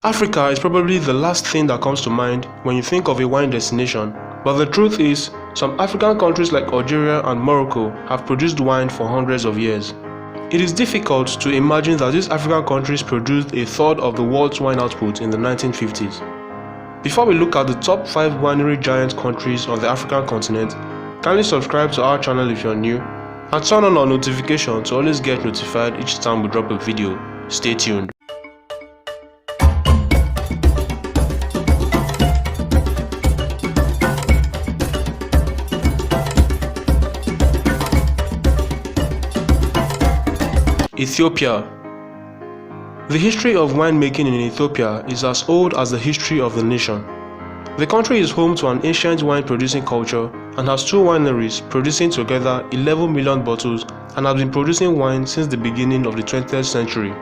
Africa is probably the last thing that comes to mind when you think of a wine destination, but the truth is, some African countries like Algeria and Morocco have produced wine for hundreds of years. It is difficult to imagine that these African countries produced a third of the world's wine output in the 1950s. Before we look at the top 5 winery giant countries on the African continent, kindly subscribe to our channel if you're new, and turn on our notification to always get notified each time we drop a video. Stay tuned. Ethiopia. The history of winemaking in Ethiopia is as old as the history of the nation. The country is home to an ancient wine-producing culture and has 2 wineries producing together 11 million bottles and has been producing wine since the beginning of the 20th century.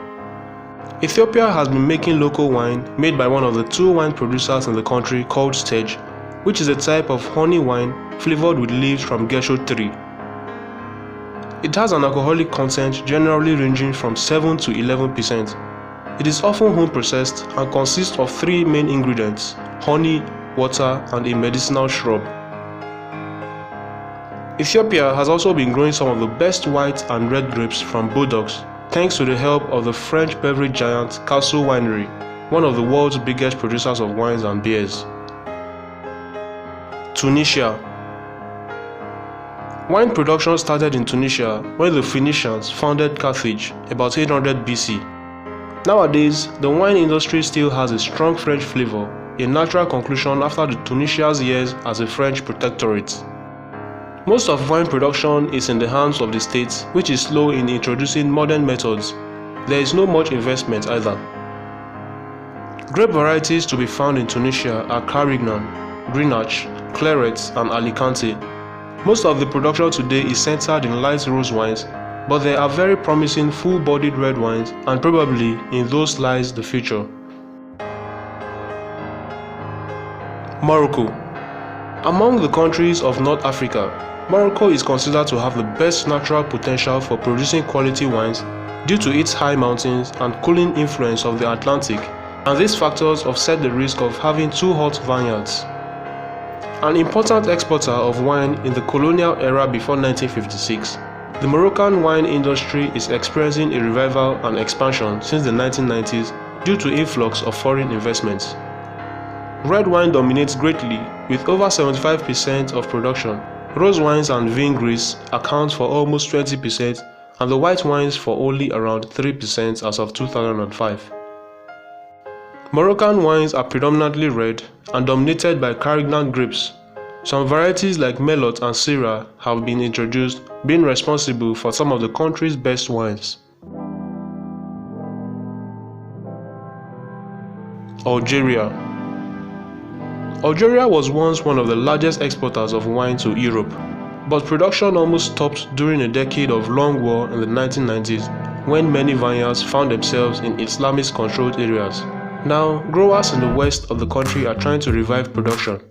Ethiopia has been making local wine made by one of the 2 wine producers in the country called tejj, which is a type of honey wine flavored with leaves from gesho tree. It has an alcoholic content generally ranging from 7 to 11%. It is often home processed and consists of 3 main ingredients: honey, water, and a medicinal shrub. Ethiopia has also been growing some of the best white and red grapes from Bordeaux thanks to the help of the French beverage giant Castle Winery, one of the world's biggest producers of wines and beers. Tunisia. Wine production started in Tunisia when the Phoenicians founded Carthage about 800 BC. Nowadays, the wine industry still has a strong French flavor, a natural conclusion after the Tunisia's years as a French protectorate. Most of wine production is in the hands of the state, which is slow in introducing modern methods. There is not much investment either. Grape varieties to be found in Tunisia are Carignan, Grenache, Claret, and Alicante. Most of the production today is centered in light rose wines, but there are very promising full-bodied red wines, and probably in those lies the future. Morocco. Among the countries of North Africa, Morocco is considered to have the best natural potential for producing quality wines due to its high mountains and cooling influence of the Atlantic, and these factors offset the risk of having too hot vineyards. An important exporter of wine in the colonial era before 1956, the Moroccan wine industry is experiencing a revival and expansion since the 1990s due to influx of foreign investments. Red wine dominates greatly with over 75% of production. Rose wines and vin-gris account for almost 20% and the white wines for only around 3% as of 2005. Moroccan wines are predominantly red and dominated by Carignan grapes. Some varieties like Merlot and Syrah have been introduced, being responsible for some of the country's best wines. Algeria. Algeria was once one of the largest exporters of wine to Europe, but production almost stopped during a decade of long war in the 1990s when many vineyards found themselves in Islamist-controlled areas. Now, growers in the west of the country are trying to revive production.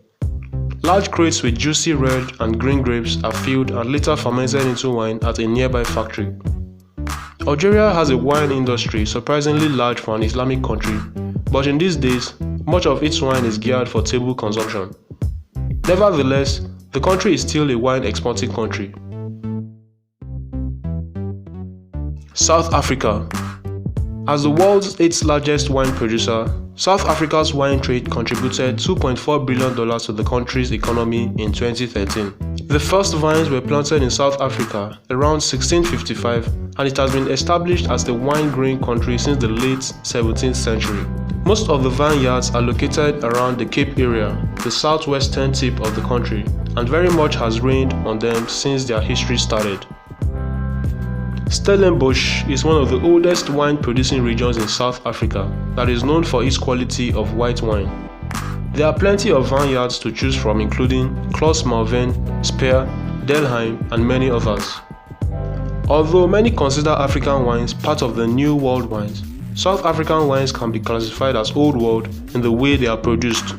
Large crates with juicy red and green grapes are filled and later fermented into wine at a nearby factory. Algeria has a wine industry surprisingly large for an Islamic country, but in these days, much of its wine is geared for table consumption. Nevertheless, the country is still a wine exporting country. South Africa. As the world's 8th largest wine producer, South Africa's wine trade contributed $2.4 billion to the country's economy in 2013. The first vines were planted in South Africa around 1655, and it has been established as the wine-growing country since the late 17th century. Most of the vineyards are located around the Cape area, the southwestern tip of the country, and very much has rained on them since their history started. Stellenbosch is one of the oldest wine-producing regions in South Africa that is known for its quality of white wine. There are plenty of vineyards to choose from, including Klaus Malven, Speer, Delheim, and many others. Although many consider African wines part of the New World wines, South African wines can be classified as Old World in the way they are produced.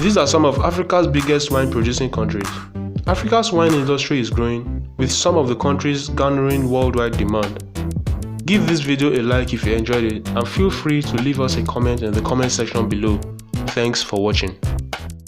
These are some of Africa's biggest wine-producing countries. Africa's wine industry is growing, with some of the countries garnering worldwide demand. Give this video a like if you enjoyed it, and feel free to leave us a comment in the comment section below. Thanks for watching.